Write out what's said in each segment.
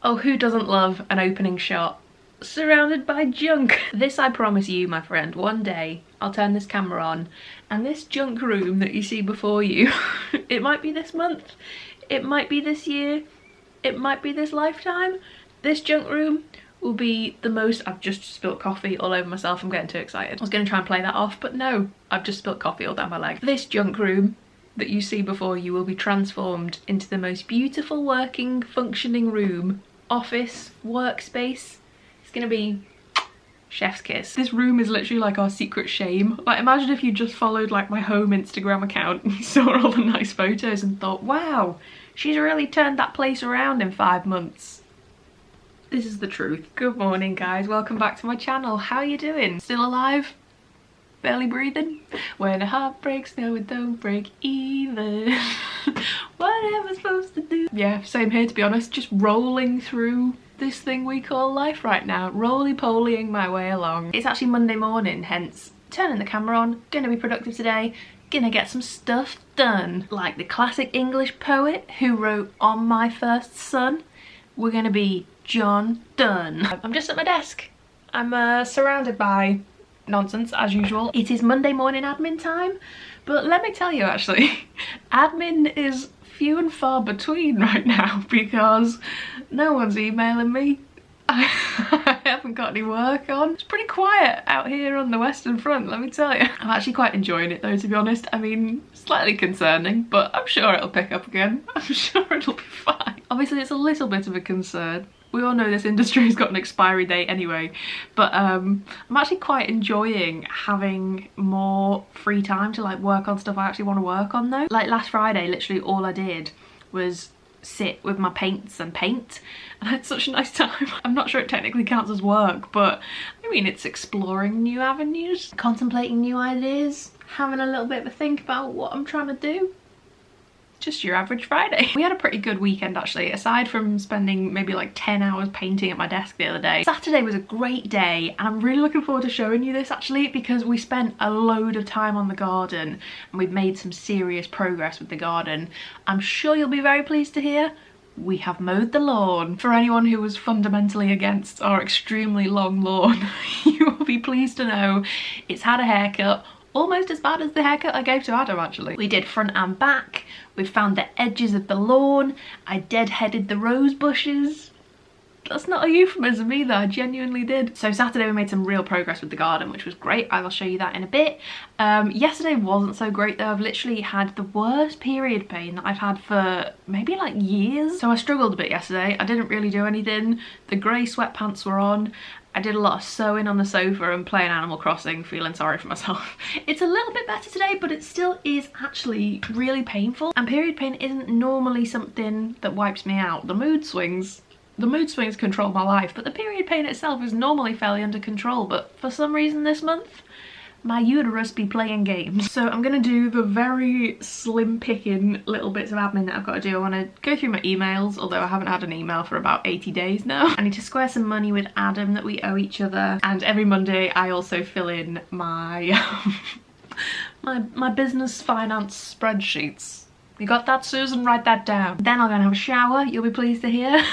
Oh, who doesn't love an opening shot surrounded by junk? This I promise you, my friend, one day I'll turn this camera on and this junk room that you see before you, it might be this month, it might be this year, it might be this lifetime. This junk room will be the most— I've just spilt coffee all over myself, I'm getting too excited. I was going to try and play that off, but no, I've just spilt coffee all down my leg. This junk room that you see before you will be transformed into the most beautiful working, functioning room, office, workspace. It's gonna be chef's kiss. This room is literally like our secret shame. Like, imagine if you just followed like my home Instagram account and you saw all the nice photos and thought, wow, she's really turned that place around in 5 months. This is the truth. Good morning, guys, welcome back to my channel. How are you doing? Still alive? Barely breathing? When a heart breaks, no it don't break either. What am I supposed to do? Yeah, same here, to be honest. Just rolling through this thing we call life right now. Roly-polying my way along. It's actually Monday morning, hence turning the camera on. Gonna be productive today. Gonna get some stuff done. Like the classic English poet who wrote On My First Son, we're gonna be John Donne. I'm just at my desk. I'm surrounded by nonsense as usual. It is Monday morning admin time, but let me tell you actually, admin is few and far between right now because no one's emailing me. I haven't got any work on. It's pretty quiet out here on the Western Front, let me tell you. I'm actually quite enjoying it though, to be honest. I mean, slightly concerning, but I'm sure it'll pick up again. I'm sure it'll be fine. Obviously it's a little bit of a concern. We all know this industry's got an expiry date anyway, but I'm actually quite enjoying having more free time to like work on stuff I actually want to work on though. Like last Friday, literally all I did was sit with my paints and paint, and I had such a nice time. I'm not sure it technically counts as work, but I mean, it's exploring new avenues, contemplating new ideas, having a little bit of a think about what I'm trying to do. Just your average Friday. We had a pretty good weekend actually, aside from spending maybe like 10 hours painting at my desk the other day. Saturday was a great day and I'm really looking forward to showing you this actually, because we spent a load of time on the garden and we've made some serious progress with the garden. I'm sure you'll be very pleased to hear we have mowed the lawn. For anyone who was fundamentally against our extremely long lawn, you will be pleased to know it's had a haircut. Almost as bad as the haircut I gave to Adam actually. We did front and back, we found the edges of the lawn, I deadheaded the rose bushes. That's not a euphemism either, I genuinely did. So Saturday we made some real progress with the garden, which was great. I will show you that in a bit. Yesterday wasn't so great though. I've literally had the worst period pain that I've had for maybe like years. So I struggled a bit yesterday. I didn't really do anything. The grey sweatpants were on. I did a lot of sewing on the sofa and playing Animal Crossing, feeling sorry for myself. It's a little bit better today, but it still is actually really painful. And period pain isn't normally something that wipes me out. The mood swings control my life, but the period pain itself is normally fairly under control. But for some reason this month, my uterus be playing games. So I'm gonna do the very slim picking little bits of admin that I've got to do. I want to go through my emails, although I haven't had an email for about 80 days now. I need to square some money with Adam that we owe each other, and every Monday I also fill in my my business finance spreadsheets. You got that, Susan? Write that down. Then I'm gonna have a shower, you'll be pleased to hear.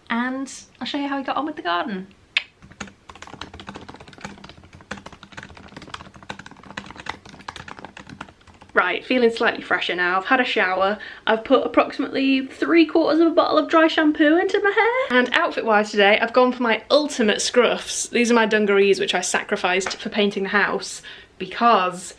And I'll show you how we got on with the garden. Right, feeling slightly fresher now. I've had a shower. I've put approximately 3/4 of a bottle of dry shampoo into my hair. And outfit-wise today, I've gone for my ultimate scruffs. These are my dungarees, which I sacrificed for painting the house because,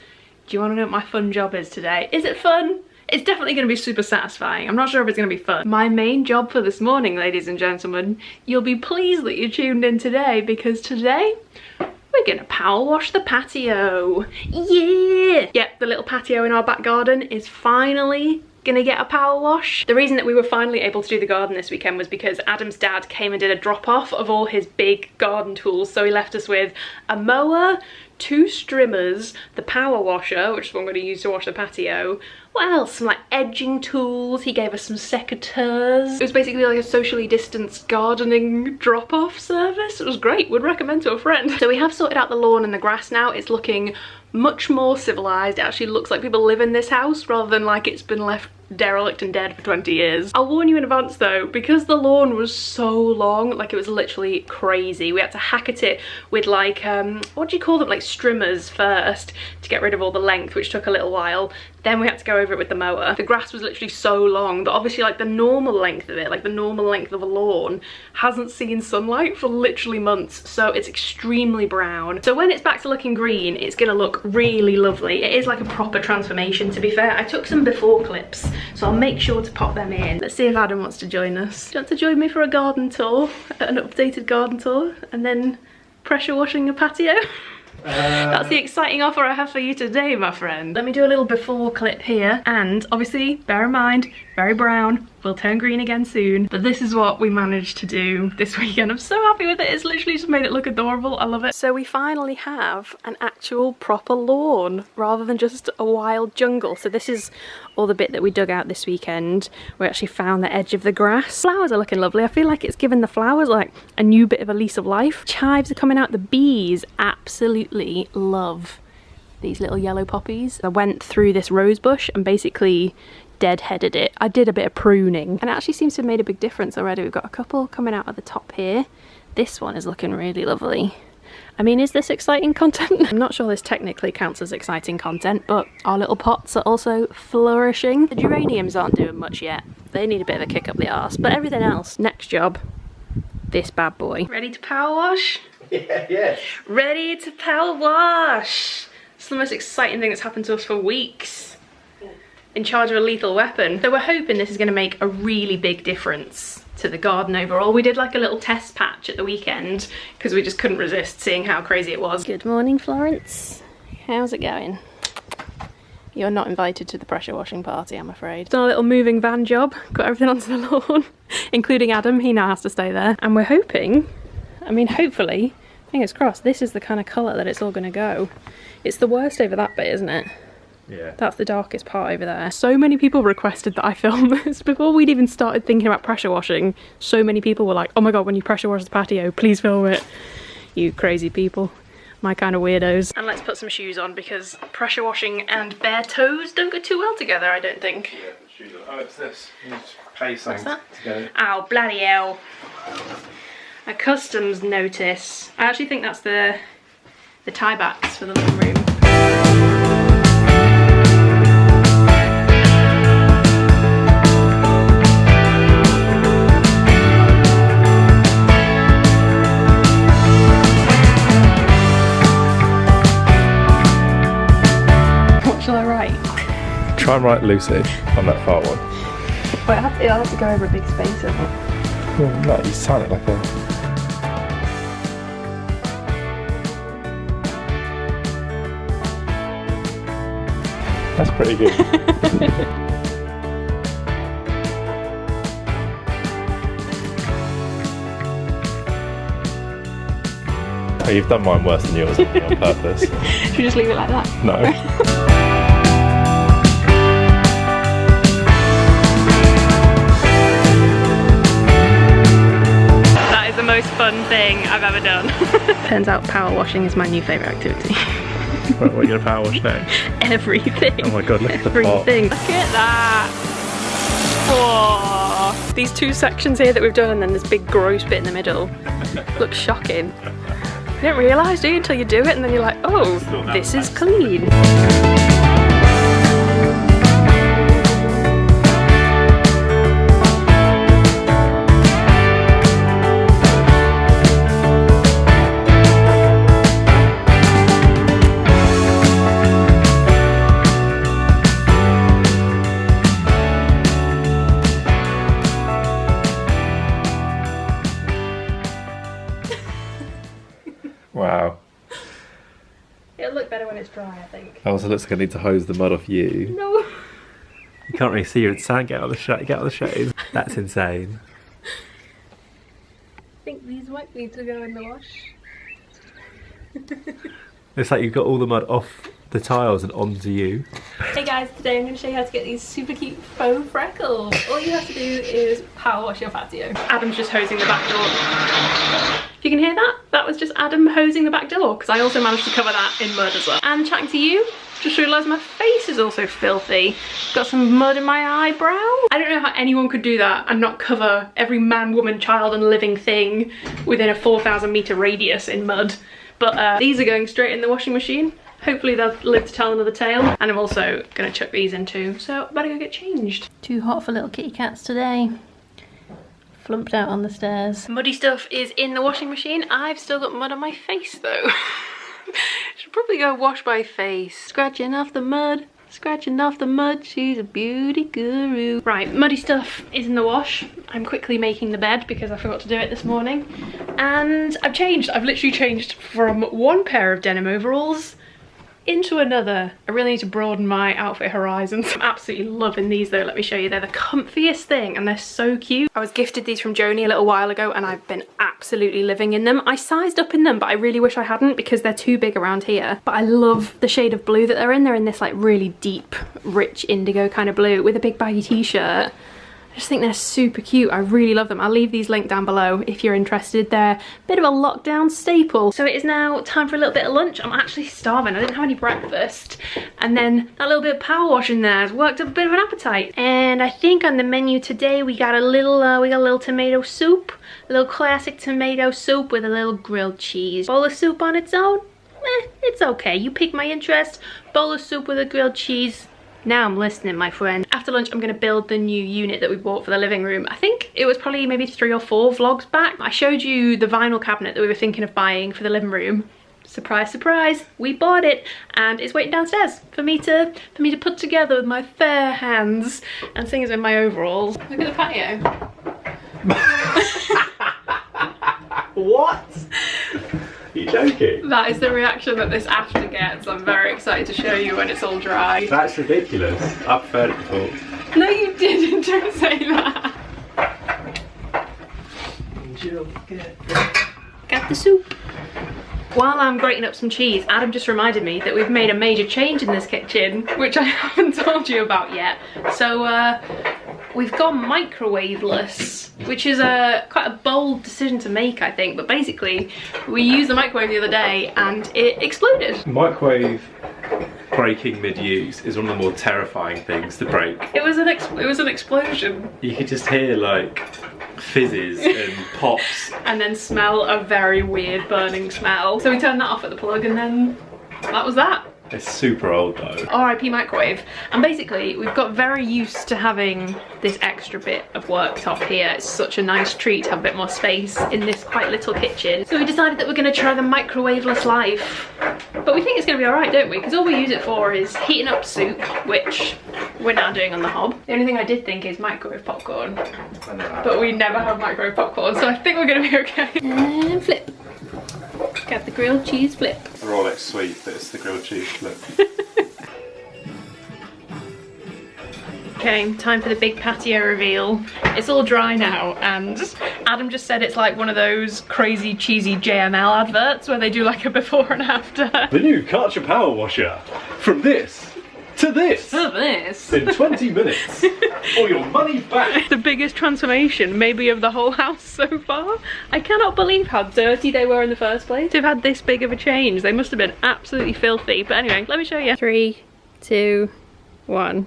do you want to know what my fun job is today? Is it fun? It's definitely going to be super satisfying. I'm not sure if it's going to be fun. My main job for this morning, ladies and gentlemen, you'll be pleased that you tuned in today, because today we're gonna power wash the patio. Yeah! Yep, the little patio in our back garden is finally gonna get a power wash. The reason that we were finally able to do the garden this weekend was because Adam's dad came and did a drop off of all his big garden tools. So he left us with a mower, 2 strimmers, the power washer, which is what I'm gonna use to wash the patio. What else? Some like edging tools. He gave us some secateurs. It was basically like a socially distanced gardening drop-off service. It was great, would recommend to a friend. So we have sorted out the lawn and the grass now. It's looking much more civilized. It actually looks like people live in this house rather than like it's been left derelict and dead for 20 years. I'll warn you in advance though, because the lawn was so long, like it was literally crazy. We had to hacket it with like, what do you call them? Like strimmers first to get rid of all the length, which took a little while. Then we had to go over it with the mower. The grass was literally so long that obviously like the normal length of it, like the normal length of a lawn, hasn't seen sunlight for literally months. So it's extremely brown. So when it's back to looking green, it's gonna look really lovely. It is like a proper transformation, to be fair. I took some before clips, so I'll make sure to pop them in. Let's see if Adam wants to join us. Do you want to join me for a garden tour, an updated garden tour, and then pressure washing a patio? That's the exciting offer I have for you today, my friend. Let me do a little before clip here, and obviously bear in mind, very brown, will turn green again soon, but this is what we managed to do this weekend. I'm so happy with it. It's literally just made it look adorable. I love it. So we finally have an actual proper lawn rather than just a wild jungle. So this is all the bit that we dug out this weekend. We actually found the edge of the grass. Flowers are looking lovely. I feel like it's given the flowers like a new bit of a lease of life. Chives are coming out. The bees absolutely love these little yellow poppies. I went through this rose bush and basically deadheaded it. I did a bit of pruning and it actually seems to have made a big difference already. We've got a couple coming out at the top here. This one is looking really lovely. I mean, is this exciting content? I'm not sure this technically counts as exciting content, but our little pots are also flourishing. The geraniums aren't doing much yet. They need a bit of a kick up the arse, but everything else, next job, this bad boy. Ready to power wash? Yeah, yes. Ready to power wash. It's the most exciting thing that's happened to us for weeks. In charge of a lethal weapon. So we're hoping this is going to make a really big difference to the garden overall. We did like a little test patch at the weekend because we just couldn't resist seeing how crazy it was. Good morning, Florence. How's it going? You're not invited to the pressure washing party, I'm afraid. Done a little moving van job, got everything onto the lawn, including Adam. He now has to stay there. And we're hoping, I mean, hopefully, fingers crossed, this is the kind of colour that it's all going to go. It's the worst over that bit, isn't it? Yeah. That's the darkest part over there. So many people requested that I film this. Before we'd even started thinking about pressure washing, so many people were like, oh my god, when you pressure wash the patio, please film it. You crazy people. My kind of weirdos. And let's put some shoes on because pressure washing and bare toes don't go too well together, I don't think. Yeah, put shoes on. Oh, it's this. You need to pay something to get it. Oh, bloody hell. A customs notice. I actually think that's the tie backs for the living room. Shall I write? Try and write Lucy on that far one. But I'll have to go over a big space, I think. Oh, no, you sound like a... That's pretty good. Oh, you've done mine worse than yours, haven't you, on purpose? Should we just leave it like that? No. The most fun thing I've ever done. Turns out power washing is my new favourite activity. What are you going to power wash now? Everything. Oh my god, look at the pot. Everything. Look at that. Oh. These two sections here that we've done and then this big gross bit in the middle looks shocking. You don't realise, do you, until you do it and then you're like, oh, this is clean. Wow. It'll look better when it's dry, I think. Also looks like I need to hose the mud off you. No. You can't really see your sand. Get out of the shade. Get out of the shade. That's insane. I think these might need to go in the wash. It's like you've got all the mud off the tiles and onto you. Hey guys, today I'm going to show you how to get these super cute faux freckles. All you have to do is power wash your patio. Adam's just hosing the back door. If you can hear that, that was just Adam hosing the back door because I also managed to cover that in mud as well. And chatting to you, Just realised my face is also filthy. Got some mud in my eyebrow. I don't know how anyone could do that and not cover every man, woman, child and living thing within a 4,000 metre radius in mud. But these are going straight in the washing machine. Hopefully they'll live to tell another tale. And I'm also gonna chuck these in too, so I better go get changed. Too hot for little kitty cats today. Flumped out on the stairs. Muddy stuff is in the washing machine. I've still got mud on my face though. Should probably go wash my face. Scratching off the mud. Scratching off the mud, she's a beauty guru. Right, muddy stuff is in the wash. I'm quickly making the bed because I forgot to do it this morning. And I've changed. I've literally changed from one pair of denim overalls into another. I really need to broaden my outfit horizons. I'm absolutely loving these though, let me show you. They're the comfiest thing and they're so cute. I was gifted these from Joni a little while ago and I've been absolutely living in them. I sized up in them, but I really wish I hadn't because they're too big around here. But I love the shade of blue that they're in. They're in this like really deep, rich indigo kind of blue with a big baggy t-shirt. I just think they're super cute. I really love them. I'll leave these linked down below if you're interested. They're a bit of a lockdown staple. So it is now time for a little bit of lunch. I'm actually starving. I didn't have any breakfast. And then that little bit of power wash in there has worked up a bit of an appetite. And I think on the menu today we got a little tomato soup. A little classic tomato soup with a little grilled cheese. Bowl of soup on its own? It's okay. You piqued my interest. Bowl of soup with a grilled cheese. Now I'm listening, my friend. After lunch, I'm gonna build the new unit that we bought for the living room. I think it was probably maybe 3 or 4 vlogs back. I showed you the vinyl cabinet that we were thinking of buying for the living room. Surprise, surprise, we bought it and it's waiting downstairs for me to put together with my fair hands and things in my overalls. Look at the patio. What? Are you joking? That is the reaction that this after gets. I'm very excited to show you when it's all dry. That's ridiculous. I preferred it before. No, you didn't. Don't say that. Got the soup. While I'm grating up some cheese, Adam just reminded me that we've made a major change in this kitchen, which I haven't told you about yet. So we've gone microwaveless, which is quite a bold decision to make, I think. But basically, we used the microwave the other day and it exploded. Microwave breaking mid-use is one of the more terrifying things to break. It was an explosion. You could just hear like fizzes and pops. And then smell a very weird burning smell. So we turned that off at the plug and then that was that. It's super old though. RIP microwave. And basically we've got very used to having this extra bit of worktop here. It's such a nice treat to have a bit more space in this quite little kitchen. So we decided that we're going to try the microwaveless life. But we think it's going to be alright, don't we? Because all we use it for is heating up soup, which we're now doing on the hob. The only thing I did think is microwave popcorn. But we never have microwave popcorn, so I think we're going to be okay. And flip. Got the grilled cheese flip. They're all like sweet, but it's the grilled cheese flip. Okay, time for the big patio reveal. It's all dry now and Adam just said it's like one of those crazy cheesy JML adverts where they do like a before and after. The new Karcher power washer. From this to this. To this. In 20 minutes. Or your money back. The biggest transformation maybe of the whole house so far. I cannot believe how dirty they were in the first place. To have had this big of a change. They must have been absolutely filthy. But anyway, let me show you. 3, 2, 1.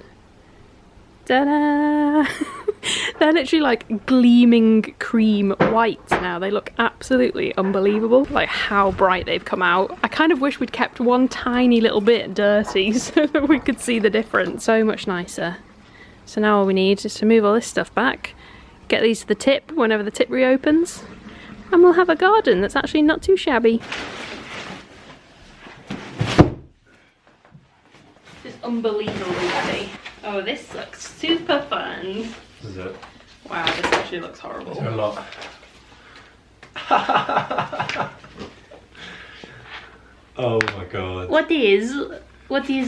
Ta-da! They're literally like gleaming cream white now. They look absolutely unbelievable. Like how bright they've come out. I kind of wish we'd kept one tiny little bit dirty so that we could see the difference. So much nicer. So now all we need is to move all this stuff back, get these to the tip whenever the tip reopens, and we'll have a garden that's actually not too shabby. This is unbelievably heavy. Oh, this looks super fun. Is it? Wow, this actually looks horrible. Is there a lot? Oh my god. What is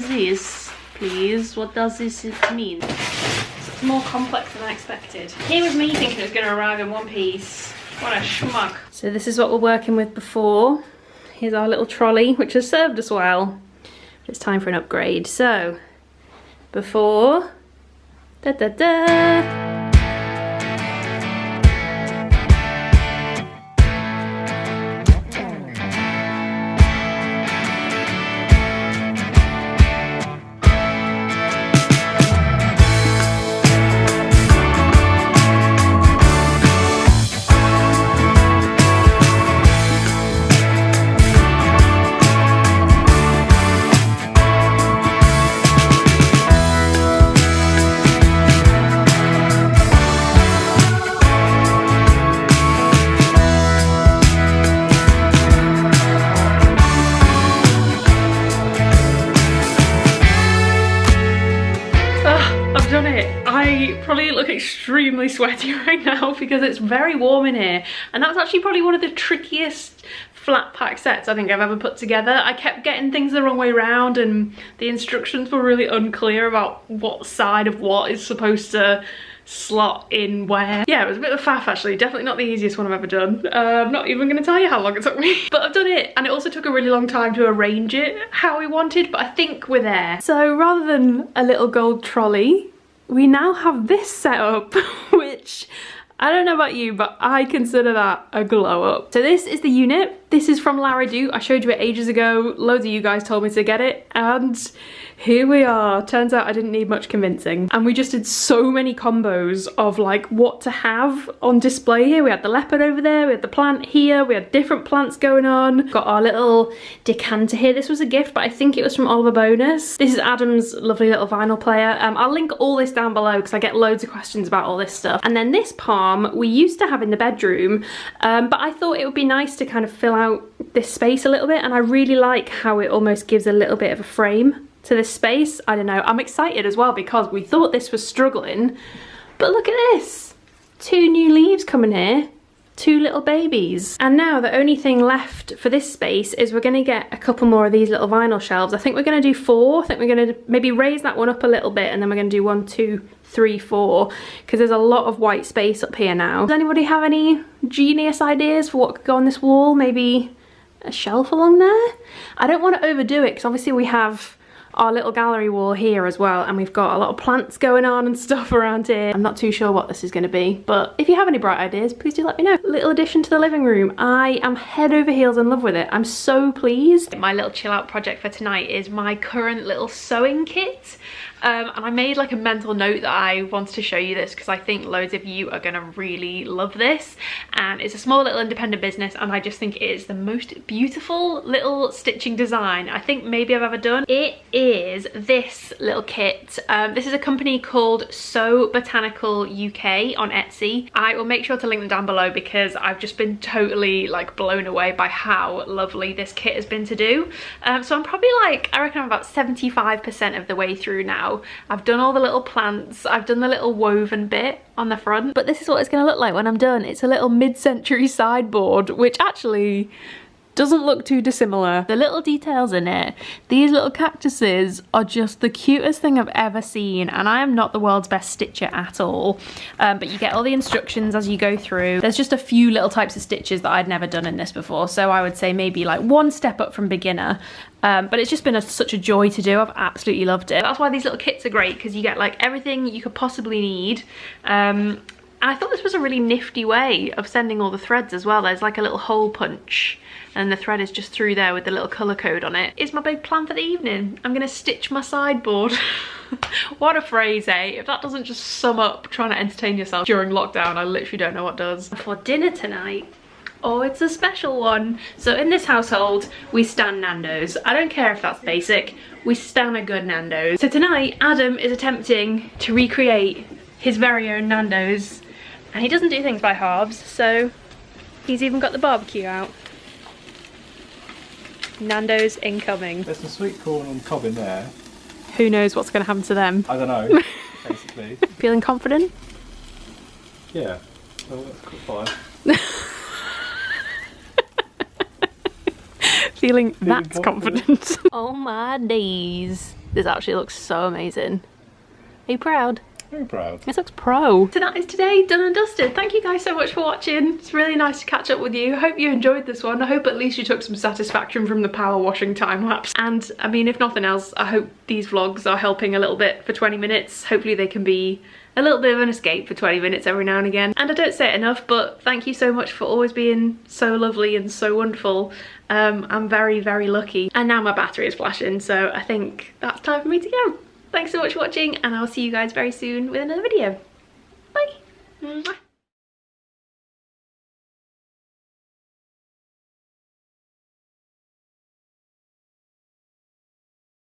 this, please? What does this mean? It's more complex than I expected. Here was me thinking it was going to arrive in one piece. What a schmuck. So this is what we're working with before. Here's our little trolley, which has served us well. But it's time for an upgrade. So, before, da-da-da. I've done it. I probably look extremely sweaty right now because it's very warm in here. And that was actually probably one of the trickiest flat pack sets I think I've ever put together. I kept getting things the wrong way round and the instructions were really unclear about what side of what is supposed to slot in where. Yeah, it was a bit of a faff actually. Definitely not the easiest one I've ever done. I'm not even going to tell you how long it took me. But I've done it, and it also took a really long time to arrange it how we wanted, but I think we're there. So rather than a little gold trolley, we now have this setup, which I don't know about you, but I consider that a glow up. So this is the unit. This is from Laredo. I showed you it ages ago. Loads of you guys told me to get it, and here we are. Turns out I didn't need much convincing. And we just did so many combos of like what to have on display here. We had the leopard over there, we had the plant here, we had different plants going on. Got our little decanter here. This was a gift, but I think it was from Oliver Bonus. This is Adam's lovely little vinyl player. I'll link all this down below because I get loads of questions about all this stuff. And then this palm we used to have in the bedroom, but I thought it would be nice to kind of fill out this space a little bit, and I really like how it almost gives a little bit of a frame to this space. I don't know, I'm excited as well because we thought this was struggling, but look at this, 2 new leaves coming here, 2 little babies. And now the only thing left for this space is we're going to get a couple more of these little vinyl shelves. I think we're going to do 4. I think we're going to maybe raise that one up a little bit, and then we're going to do 1, 2, 3, 4, because there's a lot of white space up here now. Does anybody have any genius ideas for what could go on this wall? Maybe a shelf along there? I don't want to overdo it because obviously we have our little gallery wall here as well, and we've got a lot of plants going on and stuff around here. I'm not too sure what this is going to be, but if you have any bright ideas, please do let me know. Little addition to the living room. I am head over heels in love with it. I'm so pleased. My little chill out project for tonight is my current little sewing kit. And I made like a mental note that I wanted to show you this because I think loads of you are gonna really love this. And it's a small little independent business, and I just think it is the most beautiful little stitching design I think maybe I've ever done. It is this little kit. This is a company called Sew Botanical UK on Etsy. I will make sure to link them down below because I've just been totally like blown away by how lovely this kit has been to do. So I'm probably like, I reckon I'm about 75% of the way through now. I've done all the little plants, I've done the little woven bit on the front, but this is what it's going to look like when I'm done. It's a little mid-century sideboard, which actually doesn't look too dissimilar. The little details in it, these little cactuses are just the cutest thing I've ever seen, and I am not the world's best stitcher at all, but you get all the instructions as you go through. There's just a few little types of stitches that I'd never done in this before, so I would say maybe like 1 step up from beginner. But it's just been such a joy to do. I've absolutely loved it. That's why these little kits are great, because you get like everything you could possibly need. And I thought this was a really nifty way of sending all the threads as well. There's like a little hole punch, and the thread is just through there with the little colour code on it. It's my big plan for the evening. I'm gonna stitch my sideboard. What a phrase, eh? If that doesn't just sum up trying to entertain yourself during lockdown, I literally don't know what does. For dinner tonight, oh, it's a special one. So in this household, we stan Nando's. I don't care if that's basic, we stan a good Nando's. So tonight, Adam is attempting to recreate his very own Nando's, and he doesn't do things by halves, so he's even got the barbecue out. Nando's incoming. There's some sweet corn and cob in there. Who knows what's going to happen to them? I don't know, basically. Feeling confident? Yeah. Well, that's cool. Fine. Feeling that's confident. Oh my days. This actually looks so amazing. Are you proud? Very proud. This looks pro. So that is today done and dusted. Thank you guys so much for watching. It's really nice to catch up with you. I hope you enjoyed this one. I hope at least you took some satisfaction from the power washing time lapse. And I mean, if nothing else, I hope these vlogs are helping a little bit for 20 minutes. Hopefully they can be a little bit of an escape for 20 minutes every now and again. And I don't say it enough, but thank you so much for always being so lovely and so wonderful. I'm very, very lucky. And now my battery is flashing, so I think that's time for me to go. Thanks so much for watching, and I'll see you guys very soon with another video. Bye!